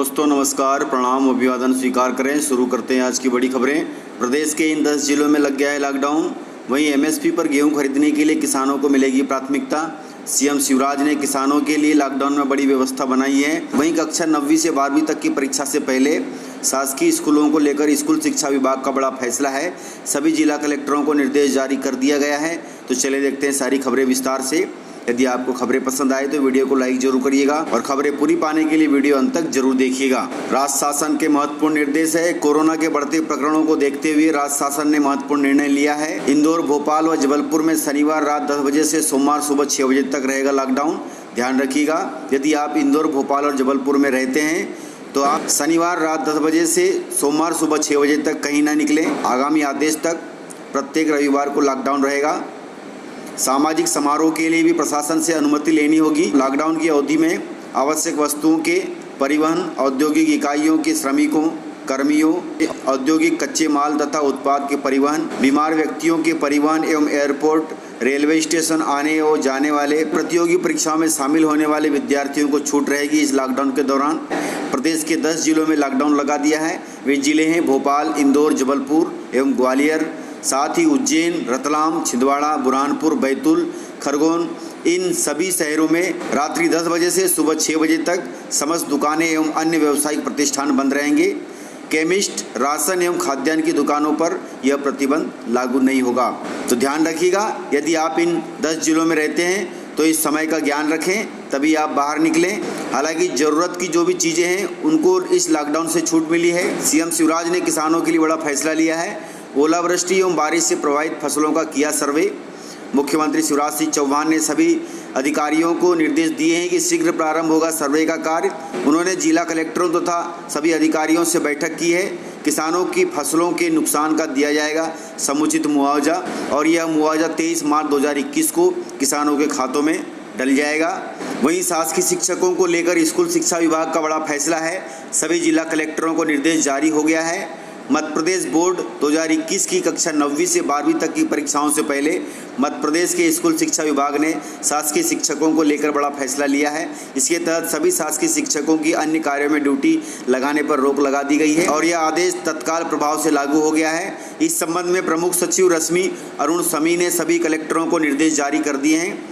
दोस्तों नमस्कार, प्रणाम, अभिवादन स्वीकार करें। शुरू करते हैं आज की बड़ी खबरें। प्रदेश के इन 10 जिलों में लग गया है लॉकडाउन। वहीं एमएसपी पर गेहूं खरीदने के लिए किसानों को मिलेगी प्राथमिकता। सीएम शिवराज ने किसानों के लिए लॉकडाउन में बड़ी व्यवस्था बनाई है। वहीं कक्षा 9वीं से 12वीं तक की परीक्षा से पहले शासकीय स्कूलों को लेकर स्कूल शिक्षा विभाग का बड़ा फैसला है। सभी जिला कलेक्टरों को निर्देश जारी कर दिया गया है। तो चलिए देखते हैं सारी खबरें विस्तार से। यदि आपको खबरें पसंद आए तो वीडियो को लाइक जरूर करिएगा और खबरें पूरी पाने के लिए वीडियो अंत तक जरूर देखिएगा। राज्य शासन के महत्वपूर्ण निर्देश है। कोरोना के बढ़ते प्रकरणों को देखते हुए राज्य शासन ने महत्वपूर्ण निर्णय लिया है। इंदौर, भोपाल व जबलपुर में शनिवार रात 10 बजे से सोमवार सुबह 6 बजे तक रहेगा लॉकडाउन। ध्यान रखिएगा, यदि आप इंदौर, भोपाल और जबलपुर में रहते हैं तो आप शनिवार रात 10 बजे से सोमवार सुबह 6 बजे तक कहीं ना निकलें। आगामी आदेश तक प्रत्येक रविवार को लॉकडाउन रहेगा। सामाजिक समारोह के लिए भी प्रशासन से अनुमति लेनी होगी। लॉकडाउन की अवधि में आवश्यक वस्तुओं के परिवहन, औद्योगिक इकाइयों के श्रमिकों, कर्मियों, औद्योगिक कच्चे माल तथा उत्पाद के परिवहन, बीमार व्यक्तियों के परिवहन एवं एयरपोर्ट, रेलवे स्टेशन आने और जाने वाले, प्रतियोगी परीक्षाओं में शामिल होने वाले विद्यार्थियों को छूट रहेगी। इस लॉकडाउन के दौरान प्रदेश के 10 जिलों में लॉकडाउन लगा दिया है। वे जिले हैं भोपाल, इंदौर, जबलपुर एवं ग्वालियर, साथ ही उज्जैन, रतलाम, छिंदवाड़ा, बुरहानपुर, बैतूल, खरगोन। इन सभी शहरों में रात्रि 10 बजे से सुबह 6 बजे तक समस्त दुकानें एवं अन्य व्यावसायिक प्रतिष्ठान बंद रहेंगे। केमिस्ट, राशन एवं खाद्यान्न की दुकानों पर यह प्रतिबंध लागू नहीं होगा। तो ध्यान रखिएगा, यदि आप इन 10 जिलों में रहते हैं तो इस समय का ज्ञान रखें, तभी आप बाहर निकलें। हालांकि ज़रूरत की जो भी चीज़ें हैं उनको इस लॉकडाउन से छूट मिली है। सीएम शिवराज ने किसानों के लिए बड़ा फैसला लिया है। ओलावृष्टि एवं बारिश से प्रभावित फसलों का किया सर्वे। मुख्यमंत्री शिवराज सिंह चौहान ने सभी अधिकारियों को निर्देश दिए हैं कि शीघ्र प्रारंभ होगा सर्वे का कार्य। उन्होंने जिला कलेक्टरों तथा सभी अधिकारियों से बैठक की है। किसानों की फसलों के नुकसान का दिया जाएगा समुचित मुआवजा और यह मुआवजा 23 मार्च 2021 को किसानों के खातों में डल जाएगा। वहीं शासकीय शिक्षकों को लेकर स्कूल शिक्षा विभाग का बड़ा फैसला है। सभी जिला कलेक्टरों को निर्देश जारी हो गया है। मध्य प्रदेश बोर्ड 2021 की कक्षा 9वीं से 12वीं तक की परीक्षाओं से पहले मध्य प्रदेश के स्कूल शिक्षा विभाग ने शासकीय शिक्षकों को लेकर बड़ा फैसला लिया है। इसके तहत सभी शासकीय शिक्षकों की अन्य कार्यों में ड्यूटी लगाने पर रोक लगा दी गई है और यह आदेश तत्काल प्रभाव से लागू हो गया है। इस संबंध में प्रमुख सचिव रश्मि अरुण समी ने सभी कलेक्टरों को निर्देश जारी कर दिए हैं।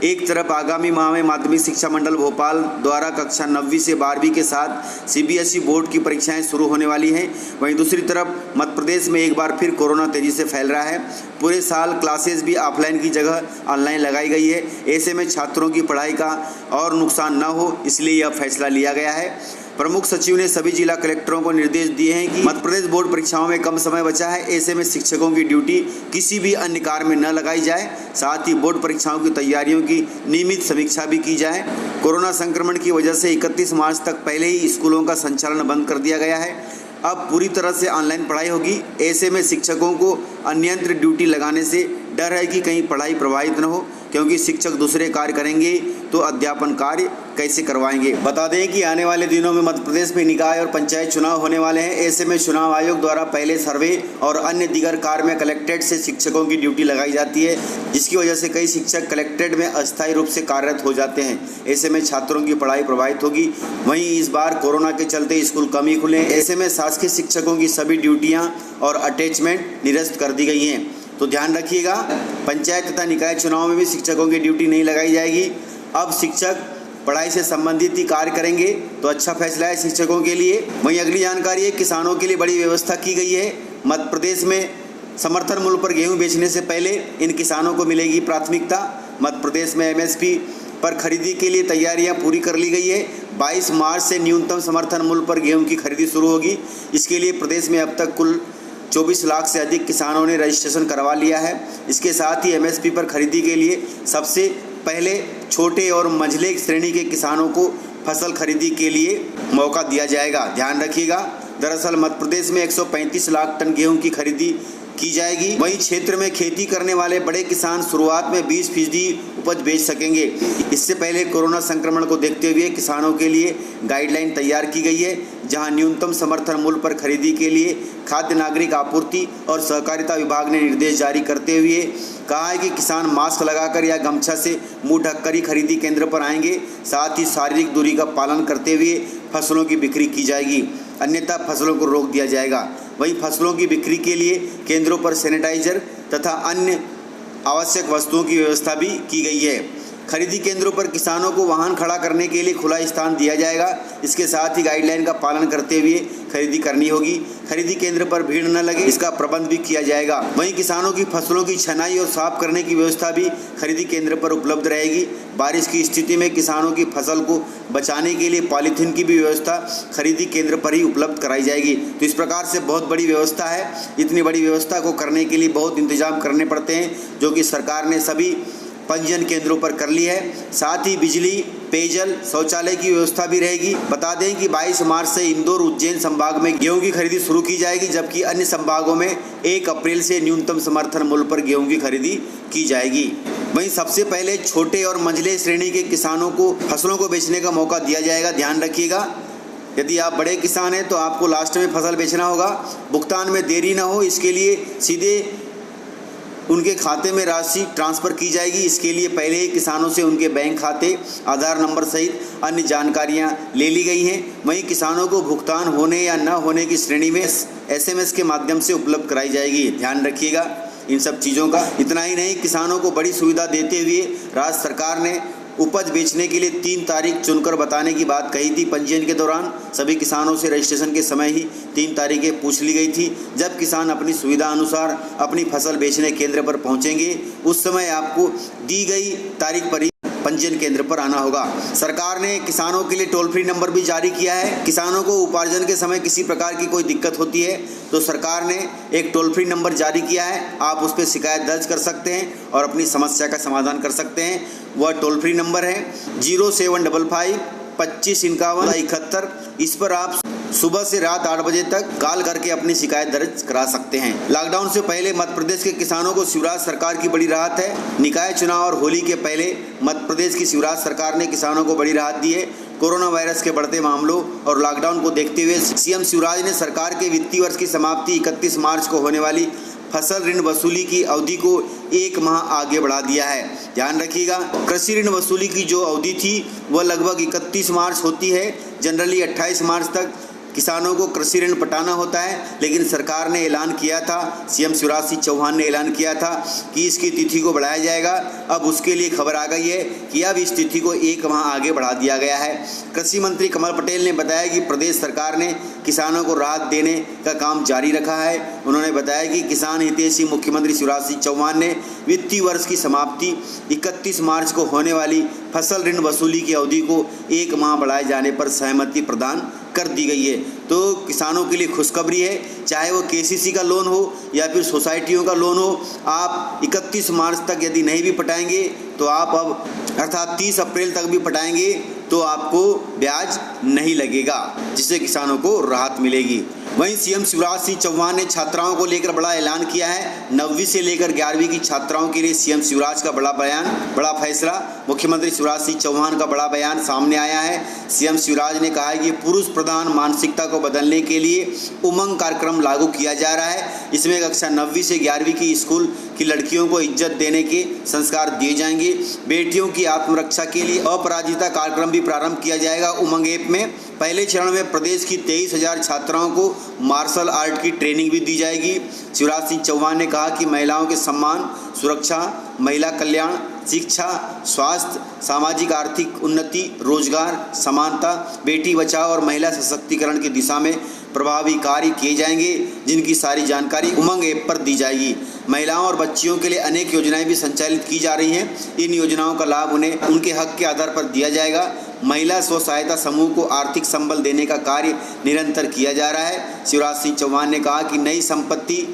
एक तरफ आगामी माह में माध्यमिक शिक्षा मंडल भोपाल द्वारा कक्षा 9वीं से 12वीं के साथ सीबीएसई बोर्ड की परीक्षाएं शुरू होने वाली हैं। वहीं दूसरी तरफ मध्य प्रदेश में एक बार फिर कोरोना तेजी से फैल रहा है। पूरे साल क्लासेस भी ऑफलाइन की जगह ऑनलाइन लगाई गई है। ऐसे में छात्रों की पढ़ाई का और नुकसान न हो, इसलिए यह फैसला लिया गया है। प्रमुख सचिव ने सभी जिला कलेक्टरों को निर्देश दिए हैं कि मध्य प्रदेश बोर्ड परीक्षाओं में कम समय बचा है। ऐसे में शिक्षकों की ड्यूटी किसी भी अन्य कार्य में न लगाई जाए। साथ ही बोर्ड परीक्षाओं की तैयारियों की नियमित समीक्षा भी की जाए। कोरोना संक्रमण की वजह से 31 मार्च तक पहले ही स्कूलों का संचालन बंद कर दिया गया है। अब पूरी तरह से ऑनलाइन पढ़ाई होगी। ऐसे में शिक्षकों को अनियंत्रित ड्यूटी लगाने से डर है कि कहीं पढ़ाई प्रभावित न हो, क्योंकि शिक्षक दूसरे कार्य करेंगे तो अध्यापन कार्य कैसे करवाएंगे। बता दें कि आने वाले दिनों में मध्य प्रदेश में निकाय और पंचायत चुनाव होने वाले हैं। ऐसे में चुनाव आयोग द्वारा पहले सर्वे और अन्य दीगर कार्य में कलेक्ट्रेट से शिक्षकों की ड्यूटी लगाई जाती है, जिसकी वजह से कई शिक्षक कलेक्ट्रेट में अस्थायी रूप से कार्यरत हो जाते हैं। ऐसे में छात्रों की पढ़ाई प्रभावित होगी। वहीं इस बार कोरोना के चलते स्कूल कम ही खुले। ऐसे में शासकीय शिक्षकों की सभी ड्यूटियाँ और अटैचमेंट निरस्त कर दी गई हैं। तो ध्यान रखिएगा, पंचायत तथा निकाय चुनाव में भी शिक्षकों की ड्यूटी नहीं लगाई जाएगी। अब शिक्षक पढ़ाई से संबंधित ही कार्य करेंगे, तो अच्छा फैसला है शिक्षकों के लिए। वहीं अगली जानकारी है, किसानों के लिए बड़ी व्यवस्था की गई है। मध्य प्रदेश में समर्थन मूल्य पर गेहूं बेचने से पहले इन किसानों को मिलेगी प्राथमिकता। मध्य प्रदेश में एमएसपी पर खरीदी के लिए तैयारियां पूरी कर ली गई है। 22 मार्च से न्यूनतम समर्थन मूल्य पर गेहूँ की खरीदी शुरू होगी। इसके लिए प्रदेश में अब तक कुल 24 लाख से अधिक किसानों ने रजिस्ट्रेशन करवा लिया है। इसके साथ ही एमएसपी पर खरीदी के लिए सबसे पहले छोटे और मंझले श्रेणी के किसानों को फसल खरीदी के लिए मौका दिया जाएगा। ध्यान रखिएगा, दरअसल मध्य प्रदेश में 135 लाख टन गेहूं की खरीदी की जाएगी। वहीं क्षेत्र में खेती करने वाले बड़े किसान शुरुआत में 20% उपज बेच सकेंगे। इससे पहले कोरोना संक्रमण को देखते हुए किसानों के लिए गाइडलाइन तैयार की गई है, जहां न्यूनतम समर्थन मूल्य पर खरीदी के लिए खाद्य नागरिक आपूर्ति और सहकारिता विभाग ने निर्देश जारी करते हुए कहा है कि किसान मास्क लगाकर या गमछा से मुंह ढककर ही खरीदी केंद्र पर आएंगे। साथ ही शारीरिक दूरी का पालन करते हुए फसलों की बिक्री की जाएगी, अन्यथा फसलों को रोक दिया जाएगा। वहीं फसलों की बिक्री के लिए केंद्रों पर सैनिटाइजर तथा अन्य आवश्यक वस्तुओं की व्यवस्था भी की गई है। खरीदी केंद्रों पर किसानों को वाहन खड़ा करने के लिए खुला स्थान दिया जाएगा। इसके साथ ही गाइडलाइन का पालन करते हुए खरीदी करनी होगी। खरीदी केंद्र पर भीड़ न लगे, इसका प्रबंध भी किया जाएगा। वहीं किसानों की फसलों की छनाई और साफ करने की व्यवस्था भी खरीदी केंद्र पर उपलब्ध रहेगी। बारिश की स्थिति में किसानों की फसल को बचाने के लिए पॉलीथीन की भी व्यवस्था खरीदी केंद्र पर ही उपलब्ध कराई जाएगी। तो इस प्रकार से बहुत बड़ी व्यवस्था है। इतनी बड़ी व्यवस्था को करने के लिए बहुत इंतजाम करने पड़ते हैं, जो कि सरकार ने सभी पंजीयन केंद्रों पर कर ली है। साथ ही बिजली, पेयजल, शौचालय की व्यवस्था भी रहेगी। बता दें कि 22 मार्च से इंदौर, उज्जैन संभाग में गेहूं की खरीदी शुरू की जाएगी, जबकि अन्य संभागों में 1 अप्रैल से न्यूनतम समर्थन मूल्य पर गेहूं की खरीदी की जाएगी। वहीं सबसे पहले छोटे और मंझले श्रेणी के किसानों को फसलों को बेचने का मौका दिया जाएगा। ध्यान रखिएगा, यदि आप बड़े किसान हैं तो आपको लास्ट में फसल बेचना होगा। भुगतान में देरी न हो, इसके लिए सीधे उनके खाते में राशि ट्रांसफ़र की जाएगी। इसके लिए पहले ही किसानों से उनके बैंक खाते, आधार नंबर सहित अन्य जानकारियां ले ली गई हैं। वहीं किसानों को भुगतान होने या न होने की श्रेणी में SMS के माध्यम से उपलब्ध कराई जाएगी। ध्यान रखिएगा इन सब चीज़ों का। इतना ही नहीं, किसानों को बड़ी सुविधा देते हुए राज्य सरकार ने उपज बेचने के लिए 3 तारीख चुनकर बताने की बात कही थी। पंजीयन के दौरान सभी किसानों से रजिस्ट्रेशन के समय ही 3 तारीखें पूछ ली गई थी। जब किसान अपनी सुविधा अनुसार अपनी फसल बेचने केंद्र पर पहुंचेंगे, उस समय आपको दी गई तारीख पर ही पंजीयन केंद्र पर आना होगा। सरकार ने किसानों के लिए टोल फ्री नंबर भी जारी किया है। किसानों को उपार्जन के समय किसी प्रकार की कोई दिक्कत होती है तो सरकार ने एक टोल फ्री नंबर जारी किया है। आप उस पर शिकायत दर्ज कर सकते हैं और अपनी समस्या का समाधान कर सकते हैं। वह टोल फ्री नंबर है 0755 25 51 71। इस पर आप सुबह से रात 8 बजे तक कॉल करके अपनी शिकायत दर्ज करा सकते हैं। लॉकडाउन से पहले मध्य प्रदेश के किसानों को शिवराज सरकार की बड़ी राहत है। निकाय चुनाव और होली के पहले मध्य प्रदेश की शिवराज सरकार ने किसानों को बड़ी राहत दी है। कोरोना वायरस के बढ़ते मामलों और लॉकडाउन को देखते हुए सीएम शिवराज ने सरकार के वित्तीय वर्ष की समाप्ति 31 मार्च को होने वाली फसल ऋण वसूली की अवधि को 1 माह आगे बढ़ा दिया है। ध्यान रखिएगा, कृषि ऋण वसूली की जो अवधि थी वह लगभग 31 मार्च होती है। जनरली 28 मार्च तक किसानों को कृषि ऋण पटाना होता है, लेकिन सरकार ने ऐलान किया था, सीएम शिवराज सिंह चौहान ने ऐलान किया था कि इसकी तिथि को बढ़ाया जाएगा। अब उसके लिए खबर आ गई है कि अब इस तिथि को 1 माह आगे बढ़ा दिया गया है। कृषि मंत्री कमल पटेल ने बताया कि प्रदेश सरकार ने किसानों को राहत देने का काम जारी रखा है। उन्होंने बताया कि किसान हितैषी मुख्यमंत्री शिवराज सिंह चौहान ने वित्तीय वर्ष की समाप्ति 31 मार्च को होने वाली फसल ऋण वसूली की अवधि को 1 माह बढ़ाए जाने पर सहमति प्रदान कर दी गई है। तो किसानों के लिए खुशखबरी है, चाहे वो KCC का लोन हो या फिर सोसाइटियों का लोन हो, आप 31 मार्च तक यदि नहीं भी पटाएंगे तो आप अब अर्थात 30 अप्रैल तक भी पटाएंगे तो आपको ब्याज नहीं लगेगा, जिससे किसानों को राहत मिलेगी। वहीं सीएम शिवराज सिंह चौहान ने छात्राओं को लेकर बड़ा ऐलान किया है। 9वीं से लेकर 11वीं की छात्राओं के लिए सीएम शिवराज का बड़ा फैसला, मुख्यमंत्री शिवराज सिंह चौहान का बड़ा बयान सामने आया है। सीएम शिवराज ने कहा है कि पुरुष प्रधान मानसिकता को बदलने के लिए उमंग कार्यक्रम लागू किया जा रहा है। इसमें कक्षा 9वीं से 11वीं की स्कूल की लड़कियों को इज्जत देने के संस्कार दिए जाएंगे। बेटियों की आत्मरक्षा के लिए अपराजिता कार्यक्रम भी प्रारंभ किया जाएगा उमंग ऐप में। पहले चरण में प्रदेश की 23,000 छात्राओं को मार्शल आर्ट की ट्रेनिंग भी दी जाएगी। शिवराज सिंह चौहान ने कहा कि महिलाओं के सम्मान, सुरक्षा, महिला कल्याण, शिक्षा, स्वास्थ्य, सामाजिक आर्थिक उन्नति, रोजगार, समानता, बेटी बचाओ और महिला सशक्तिकरण की दिशा में प्रभावी कार्य किए जाएंगे, जिनकी सारी जानकारी उमंग ऐप पर दी जाएगी। महिलाओं और बच्चियों के लिए अनेक योजनाएं भी संचालित की जा रही हैं। इन योजनाओं का लाभ उन्हें उनके हक के आधार पर दिया जाएगा। महिला स्व सहायता समूह को आर्थिक संबल देने का कार्य निरंतर किया जा रहा है। शिवराज सिंह चौहान ने कहा कि नई संपत्ति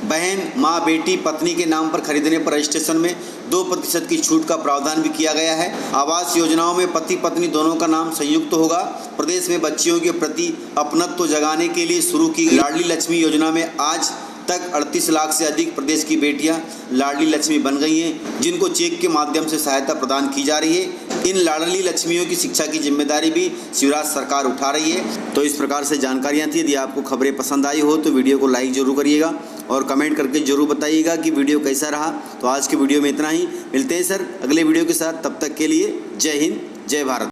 बहन, माँ, बेटी, पत्नी के नाम पर खरीदने पर रजिस्ट्रेशन में 2% की छूट का प्रावधान भी किया गया है। आवास योजनाओं में पति पत्नी दोनों का नाम संयुक्त होगा। प्रदेश में बच्चियों के प्रति अपनत्व जगाने के लिए शुरू की लाडली लक्ष्मी योजना में आज तक 38 लाख से अधिक प्रदेश की बेटियां लाडली लक्ष्मी बन गई हैं, जिनको चेक के माध्यम से सहायता प्रदान की जा रही है। इन लाडली लक्ष्मियों की शिक्षा की जिम्मेदारी भी शिवराज सरकार उठा रही है। तो इस प्रकार से जानकारियां थी। यदि आपको खबरें पसंद आई हो तो वीडियो को लाइक जरूर करिएगा और कमेंट करके जरूर बताइएगा कि वीडियो कैसा रहा। तो आज की वीडियो में इतना ही, मिलते हैं सर अगले वीडियो के साथ। तब तक के लिए जय हिंद, जय भारत।